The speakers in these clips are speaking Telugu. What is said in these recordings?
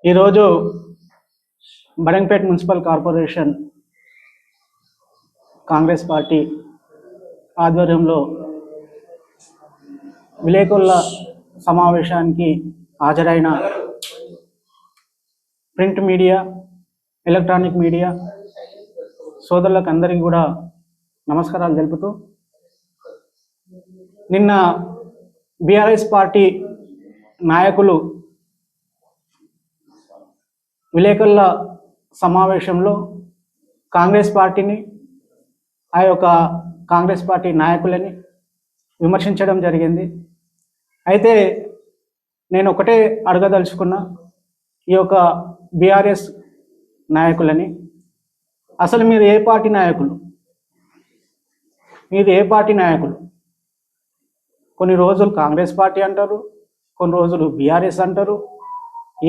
ఈరోజు Badangpet municipal corporation Congress party ఆధ్వర్యంలో విలేకరుల సమావేశానికి హాజరైన ప్రింట్ మీడియా, ఎలక్ట్రానిక్ మీడియా సోదరులకు అందరికీ కూడా నమస్కారాలు తెలుపుతూ, నిన్న బీఆర్ఎస్ పార్టీ నాయకులు విలేకరుల సమావేశంలో కాంగ్రెస్ పార్టీని, ఆ యొక్క కాంగ్రెస్ పార్టీ నాయకులని విమర్శించడం జరిగింది. అయితే నేను ఒకటే అడగదలుచుకున్నా, ఈ యొక్క బీఆర్ఎస్ నాయకులని, అసలు మీరు ఏ పార్టీ నాయకులు? మీరు ఏ పార్టీ నాయకులు? కొన్ని రోజులు కాంగ్రెస్ పార్టీ అంటారు, కొన్ని రోజులు బీఆర్ఎస్ అంటారు.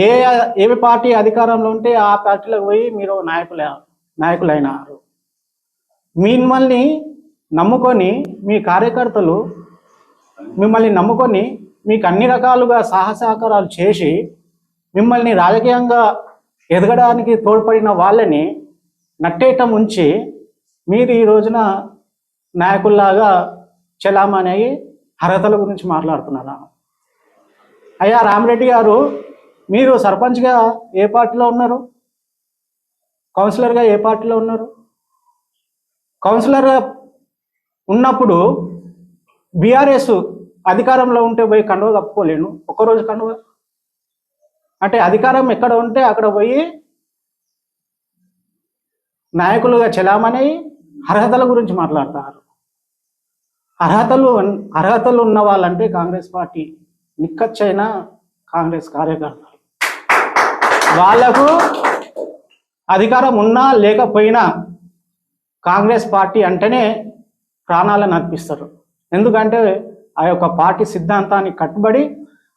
ఏ పార్టీ అధికారంలో ఉంటే ఆ పార్టీలకు పోయి మీరు నాయకులైనారు. మిమ్మల్ని నమ్ముకొని మీ కార్యకర్తలు మిమ్మల్ని నమ్ముకొని మీకు అన్ని రకాలుగా సహసహకారాలు చేసి మిమ్మల్ని రాజకీయంగా ఎదగడానికి తోడ్పడిన వాళ్ళని నట్టేట ఉంచి మీరు ఈ రోజున నాయకుల్లాగా చలామణి అయ్యి అర్హతల గురించి మాట్లాడుతున్నారా? అయ్యా రామరెడ్డి గారు, మీరు సర్పంచ్గా ఏ పార్టీలో ఉన్నారు? కౌన్సిలర్గా ఏ పార్టీలో ఉన్నారు? కౌన్సిలర్గా ఉన్నప్పుడు బీఆర్ఎస్ అధికారంలో ఉంటే పోయి కండువ కప్పుకోలేను, ఒక్కరోజు కండువ అంటే అధికారం ఎక్కడ ఉంటే అక్కడ పోయి నాయకులుగా చలామణి అర్హతల గురించి మాట్లాడతారు. అర్హతలు ఉన్న వాళ్ళంటే కాంగ్రెస్ పార్టీ నిక్కచ్చైన కాంగ్రెస్ కార్యకర్తలు. వాళ్లకు అధికారం ఉన్నా లేకపోయినా కాంగ్రెస్ పార్టీ అంటేనే ప్రాణాలను అర్పిస్తారు. ఎందుకంటే ఆ యొక్క పార్టీ సిద్ధాంతానికి కట్టుబడి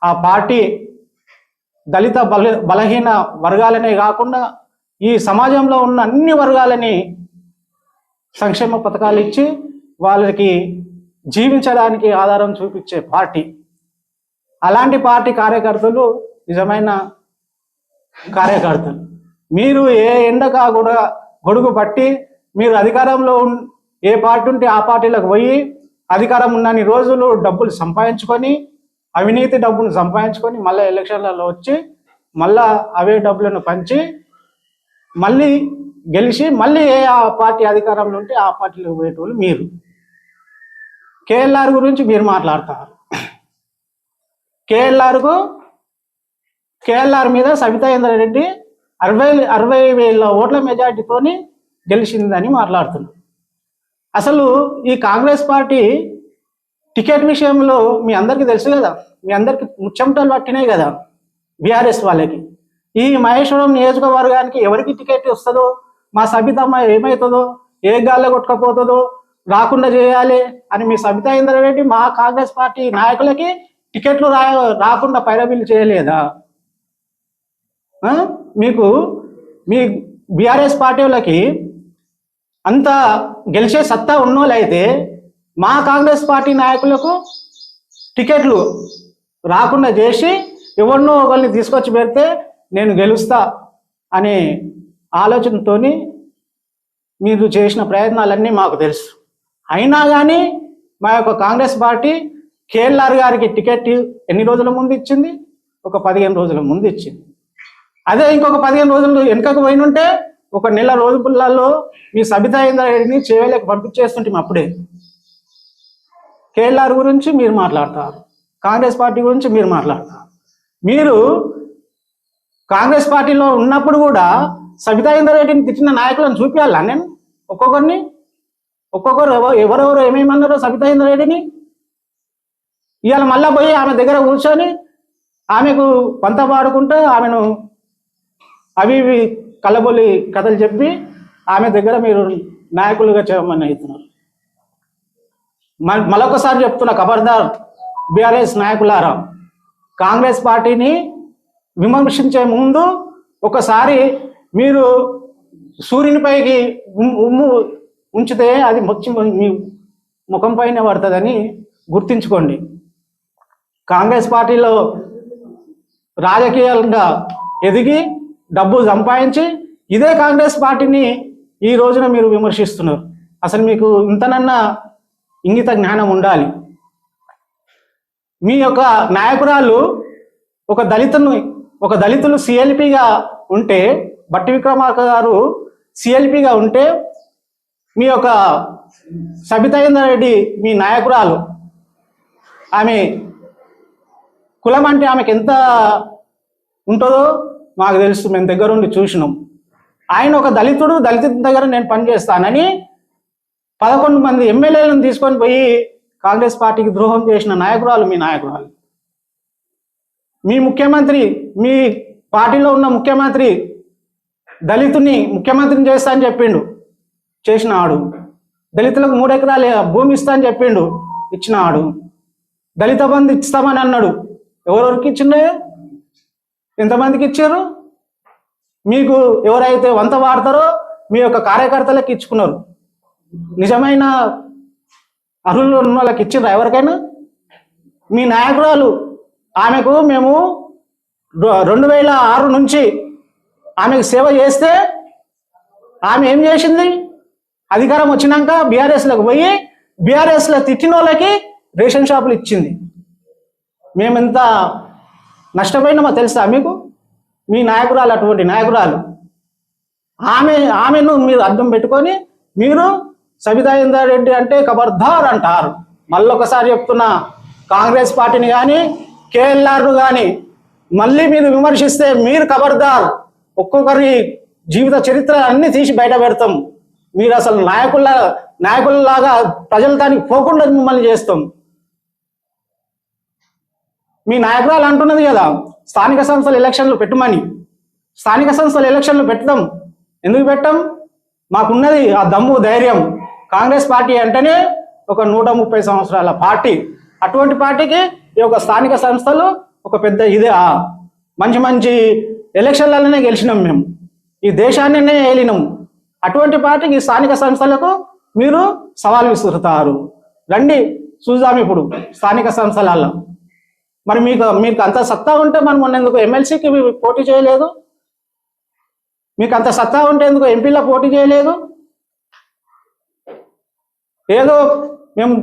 ఆ పార్టీ దళిత బలహీన వర్గాలనే కాకుండా ఈ సమాజంలో ఉన్న అన్ని వర్గాలని సంక్షేమ పథకాలు ఇచ్చి వాళ్ళకి జీవించడానికి ఆధారం చూపించే పార్టీ. అలాంటి పార్టీ కార్యకర్తలు నిజమైన కార్యకర్తలు. మీరు ఏ ఎండకా కూడా గొడుగు పట్టి మీరు అధికారంలో ఏ పార్టీ ఉంటే ఆ పార్టీలకు పోయి అధికారం ఉన్నన్ని రోజులు డబ్బులు సంపాదించుకొని, అవినీతి డబ్బులు సంపాదించుకొని మళ్ళీ ఎలక్షన్లలో వచ్చి మళ్ళా అవే డబ్బులను పంచి మళ్ళీ గెలిచి మళ్ళీ ఏ ఆ పార్టీ అధికారంలో ఉంటే ఆ పార్టీలో పోయేటోళ్ళు మీరు. కేఎల్ఆర్ గురించి మీరు మాట్లాడతారు. కేఎల్ఆర్ మీద సబితా ఇంద్రారెడ్డి 60,000 ఓట్ల మెజార్టీతోని గెలిచిందని మాట్లాడుతున్నారు. అసలు ఈ కాంగ్రెస్ పార్టీ టికెట్ విషయంలో మీ అందరికీ తెలుసు కదా, మీ అందరికి ముచ్చమటలు పట్టినాయి కదా బీఆర్ఎస్ వాళ్ళకి. ఈ మహేశ్వరం నియోజకవర్గానికి ఎవరికి టికెట్ వస్తుందో, మా సబితమ్మ ఏమవుతుందో, ఏ గాల్లో కొట్టుకపోతుందో రాకుండా చేయాలి అని మీ సబితా ఇంద్రారెడ్డి మా కాంగ్రెస్ పార్టీ నాయకులకి టికెట్లు రాకుండా పైరవీలు చేయలేదా? మీకు మీ బీఆర్ఎస్ పార్టీ వాళ్ళకి అంత గెలిచే సత్తా ఉన్నోళ్ళైతే మా కాంగ్రెస్ పార్టీ నాయకులకు టికెట్లు రాకుండా చేసి ఎవరినో ఒకరిని తీసుకొచ్చి పెడితే నేను గెలుస్తా అనే ఆలోచనతో మీరు చేసిన ప్రయత్నాలన్నీ మాకు తెలుసు. అయినా కానీ మా యొక్క కాంగ్రెస్ పార్టీ కేఎల్ఆర్ గారికి టికెట్ ఎన్ని రోజుల ముందు ఇచ్చింది? ఒక 15 రోజుల ముందు ఇచ్చింది. అదే ఇంకొక 15 రోజులు వెనుకకు పోయినుంటే ఒక నెల రోజులలో మీ సబితా ఇంద్రారెడ్డిని చేవలకు పంపించేస్తుంటే అప్పుడే. కేఎల్ఆర్ గురించి మీరు మాట్లాడతారు, కాంగ్రెస్ పార్టీ గురించి మీరు మాట్లాడతారు. మీరు కాంగ్రెస్ పార్టీలో ఉన్నప్పుడు కూడా సబితా ఇంద్రారెడ్డిని తిట్టిన నాయకులను చూపించాలా? నేను ఒక్కొక్కరు ఎవరెవరు ఏమేమన్నారో సబితా ఇంద్రారెడ్డిని ఇవాళ మళ్ళా పోయి ఆమె దగ్గర కూర్చొని ఆమెకు పంత పాడుకుంటూ ఆమెను అవి ఇవి కళ్ళబొల్లి కథలు చెప్పి ఆమె దగ్గర మీరు నాయకులుగా చేయమని అవుతున్నారు. మరొకసారి చెప్తున్నా, ఖబర్దార్ బీఆర్ఎస్ నాయకులారా, కాంగ్రెస్ పార్టీని విమర్శించే ముందు ఒకసారి మీరు సూర్యునిపైకి ఉమ్ము ఉంచితే అది మీ ముఖం పైన పడుతుందని గుర్తించుకోండి. కాంగ్రెస్ పార్టీలో రాజకీయంగా ఎదిగి డబ్బు సంపాదించి ఇదే కాంగ్రెస్ పార్టీని ఈ రోజున మీరు విమర్శిస్తున్నారు. అసలు మీకు ఇంతనన్నా ఇంగిత జ్ఞానం ఉండాలి. మీ యొక్క నాయకురాలు ఒక దళితులు సిఎల్పిగా ఉంటే, బట్టి విక్రమార్క గారు సిఎల్పిగా ఉంటే, మీ యొక్క సబితా ఇంద్రారెడ్డి మీ నాయకురాలు, ఆమె కులం అంటే ఆమెకు ఎంత ఉంటుందో మాకు తెలుసు, మేము దగ్గరుండి చూసినాం. ఆయన ఒక దళిత దగ్గర నేను పనిచేస్తానని 11 మంది ఎమ్మెల్యేలను తీసుకొని పోయి కాంగ్రెస్ పార్టీకి ద్రోహం చేసిన నాయకురాలు మీ నాయకురాలు. మీ ముఖ్యమంత్రి, మీ పార్టీలో ఉన్న ముఖ్యమంత్రి దళితుని ముఖ్యమంత్రిని చేస్తా అని చెప్పిండు, చేసినాడు. దళితులకు 3 ఎకరాల భూమి ఇస్తా అని చెప్పిండు, ఇచ్చినాడు. దళిత బంధు ఇస్తామని అన్నాడు, ఎవరెవరికి ఇచ్చిండే, ఎంతమందికి ఇచ్చారు? మీకు ఎవరైతే వంత వాడతారో మీ యొక్క కార్యకర్తలకు ఇచ్చుకున్నారు. నిజమైన అర్హులు ఉన్న వాళ్ళకి ఇచ్చిండ్రా ఎవరికైనా? మీ నాయకురాలు, ఆమెకు మేము 2006 నుంచి ఆమెకు సేవ చేస్తే ఆమె ఏం చేసింది? అధికారం వచ్చినాక బీఆర్ఎస్లకు పోయి బీఆర్ఎస్లో తిట్టిన వాళ్ళకి రేషన్ షాపులు ఇచ్చింది. మేమెంత నష్టపోయినామో తెలుసా మీకు? మీ నాయకురాలు అటువంటి నాయకురాలు. ఆమెను మీరు అర్థం పెట్టుకొని మీరు సబితా ఇంద్రారెడ్డి అంటే ఖబర్దార్ అంటారు. మళ్ళొకసారి చెప్తున్నా, కాంగ్రెస్ పార్టీని కానీ కేఎల్ఆర్ను కానీ మళ్ళీ మీరు విమర్శిస్తే మీరు ఖబర్దార్. ఒక్కొక్కరి జీవిత చరిత్ర అన్ని తీసి బయట పెడతాం. మీరు అసలు నాయకుల్లాగా ప్రజల దానికి పోకుండా మిమ్మల్ని చేస్తాం. మీ నాయకురాలు అంటున్నది కదా, స్థానిక సంస్థల ఎలక్షన్లు పెట్టమని. స్థానిక సంస్థల ఎలక్షన్లు పెట్టడం ఎందుకు పెట్టాం? మాకున్నది ఆ దమ్ము ధైర్యం. కాంగ్రెస్ పార్టీ అంటేనే ఒక 130 సంవత్సరాల పార్టీ. అటువంటి పార్టీకి ఈ యొక్క స్థానిక సంస్థలు ఒక పెద్ద ఇదే. మంచి ఎలక్షన్లలోనే గెలిచినాం మేము, ఈ దేశాన్నే ఏలినాం. అటువంటి పార్టీకి స్థానిక సంస్థలకు మీరు సవాల్ విసురుతారు. రండి చూద్దాం ఇప్పుడు స్థానిక సంస్థలలో. మరి మీకు అంత సత్తా ఉంటే మనం మొన్న ఎందుకు ఎమ్మెల్సీకి పోటీ చేయలేదు? మీకు అంత సత్తా ఉంటే ఎందుకు ఎంపీలో పోటీ చేయలేదు? ఏదో మేము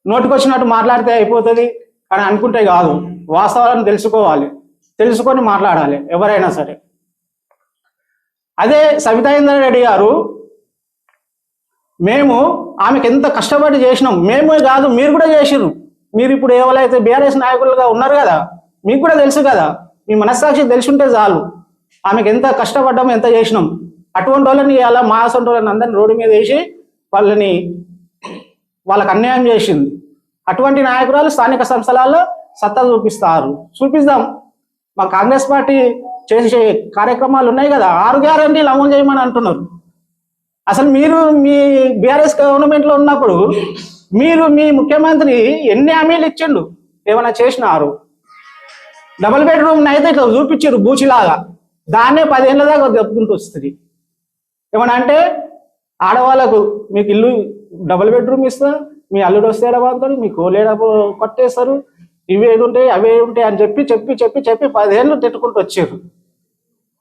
నోటికొచ్చినట్టు మాట్లాడితే అయిపోతుంది అని అనుకుంటే కాదు, వాస్తవాలను తెలుసుకొని మాట్లాడాలి ఎవరైనా సరే. అదే సబితా ఇంద్రారెడ్డి గారు, మేము ఆమెకు ఎంత కష్టపడి చేసినాం. మేమే కాదు, మీరు కూడా చేసిర్రు. మీరు ఇప్పుడు ఎవరైతే బీఆర్ఎస్ నాయకులుగా ఉన్నారు కదా, మీకు కూడా తెలుసు కదా, మీ మనస్సాక్షి తెలిసి ఉంటే చాలు. ఆమెకు ఎంత కష్టపడ్డాము, ఎంత చేసినాం. అటువంటి వాళ్ళని అలా మాసంటి వాళ్ళని అందరినీ రోడ్డు మీద వేసి వాళ్ళకి అన్యాయం చేసింది. అటువంటి నాయకురాలు స్థానిక సంస్థలలో సత్తా చూపిద్దాం. మా కాంగ్రెస్ పార్టీ చేసే కార్యక్రమాలు ఉన్నాయి కదా, 6 గ్యారెంటీలు అమలు చేయమని అంటున్నారు. అసలు మీరు మీ బీఆర్ఎస్ గవర్నమెంట్లో ఉన్నప్పుడు మీ ముఖ్యమంత్రి ఎన్ని హామీలు ఇచ్చిండు? ఏమైనా చేసినారు? డబుల్ బెడ్రూమ్ అయితే ఇట్లా చూపించారు బూచిలాగా, దాన్నే 10 ఏళ్ళ దాకా చెప్పుకుంటూ వస్తుంది. ఏమన్నా అంటే ఆడవాళ్ళకు మీకు ఇల్లు డబుల్ బెడ్రూమ్ ఇస్తా, మీ అల్లుడు వస్తే ఎడబాతాడు, మీ కోలేడ కొట్టేస్తారు, ఇవి ఏది ఉంటాయి అవే ఉంటాయి అని చెప్పి 10 ఏళ్ళు తిట్టుకుంటూ వచ్చారు.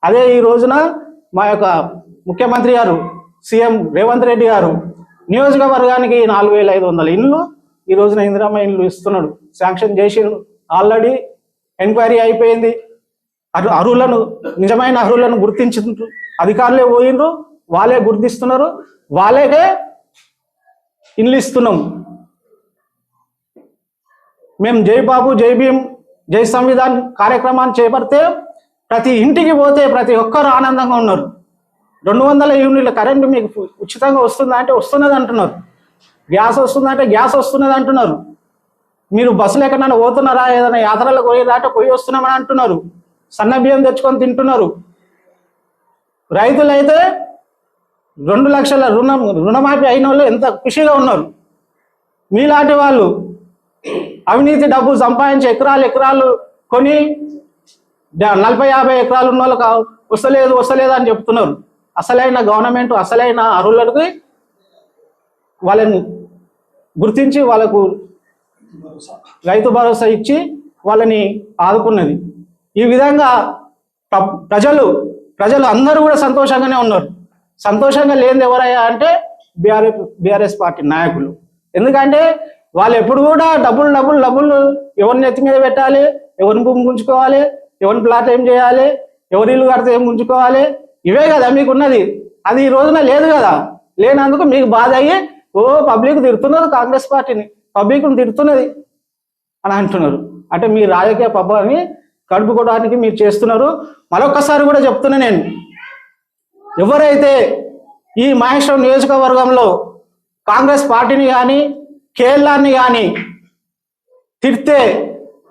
అదే ఈ రోజున మా యొక్క ముఖ్యమంత్రి గారు సీఎం రేవంత్ రెడ్డి గారు నియోజకవర్గానికి 4500 ఇండ్లు ఈ రోజున ఇందిరమ్మ ఇండ్లు ఇస్తున్నాడు, శాంక్షన్ చేసిండు. ఆల్రెడీ ఎంక్వైరీ అయిపోయింది. నిజమైన అర్హులను గుర్తించారు, అధికారులే పోయిండ్రు, వాళ్ళే గుర్తిస్తున్నారు, వాళ్ళకే ఇండ్లు ఇస్తున్నాం. మేము జై బాబు జై భీమ్ జై సంవిధాన్ కార్యక్రమాన్ని చేపడితే ప్రతి ఇంటికి పోతే ప్రతి ఒక్కరు ఆనందంగా ఉన్నారు. 200 యూనిట్ల కరెంటు మీకు ఉచితంగా వస్తుందా అంటే వస్తున్నది అంటున్నారు. గ్యాస్ వస్తుందంటే గ్యాస్ వస్తున్నది అంటున్నారు. మీరు బస్సులు ఎక్కడైనా పోతున్నారా, ఏదైనా యాత్రలకు పోయేదా అంటే పోయి వస్తున్నామని అంటున్నారు. సన్న బియ్యం తెచ్చుకొని తింటున్నారు. రైతులైతే 2 లక్షల రుణమాఫీ అయిన వాళ్ళు ఎంత ఖుషిగా ఉన్నారు. మీలాంటి వాళ్ళు అవినీతి డబ్బు సంపాదించి ఎకరాలు కొని 40-50 ఎకరాలు ఉన్న వాళ్ళకి వస్తలేదు అని చెప్తున్నారు. అసలైన గవర్నమెంట్ అసలైన అర్హులకి వాళ్ళని గుర్తించి వాళ్ళకు రైతు భరోసా ఇచ్చి వాళ్ళని ఆదుకున్నది. ఈ విధంగా ప్రజలు అందరూ కూడా సంతోషంగానే ఉన్నారు. సంతోషంగా లేనిది ఎవరయ్యా అంటే బీఆర్ఎస్ పార్టీ నాయకులు. ఎందుకంటే వాళ్ళు ఎప్పుడు కూడా డబ్బులు ఎవరిని ఎత్తి మీద పెట్టాలి, ఎవరిని భూమి గుంజుకోవాలి, ఎవరిని ప్లాట్ ఏం చేయాలి, ఎవరి ఇల్లు కడితే ఏం గుంజుకోవాలి, ఇవే కదా మీకున్నది. అది ఈ రోజున లేదు కదా. లేనందుకు మీకు బాధ అయ్యి పబ్లిక్ తిడుతున్నారు, కాంగ్రెస్ పార్టీని పబ్లిక్ని తిడుతున్నది అని అంటున్నారు. అంటే మీ రాజకీయ పబ్బాన్ని గడుపుకోవడానికి మీరు చేస్తున్నారు. మరొక్కసారి కూడా చెప్తున్నా నేను, ఎవరైతే ఈ మహేశ్వరం నియోజకవర్గంలో కాంగ్రెస్ పార్టీని కానీ కేఎల్ఆర్ని కానీ తిడితే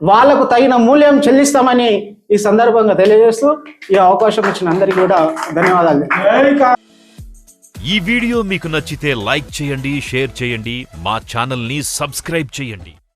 వాళ్లకు తగిన మూల్యం చెల్లిస్తామని ఈ సందర్భంగా తెలియజేస్తూ ఈ అవకాశం ఇచ్చిన అందరికీ కూడా ధన్యవాదాలు. ఈ వీడియో మీకు నచ్చితే లైక్ చేయండి, షేర్ చేయండి, మా ఛానల్ని సబ్స్క్రైబ్ చేయండి.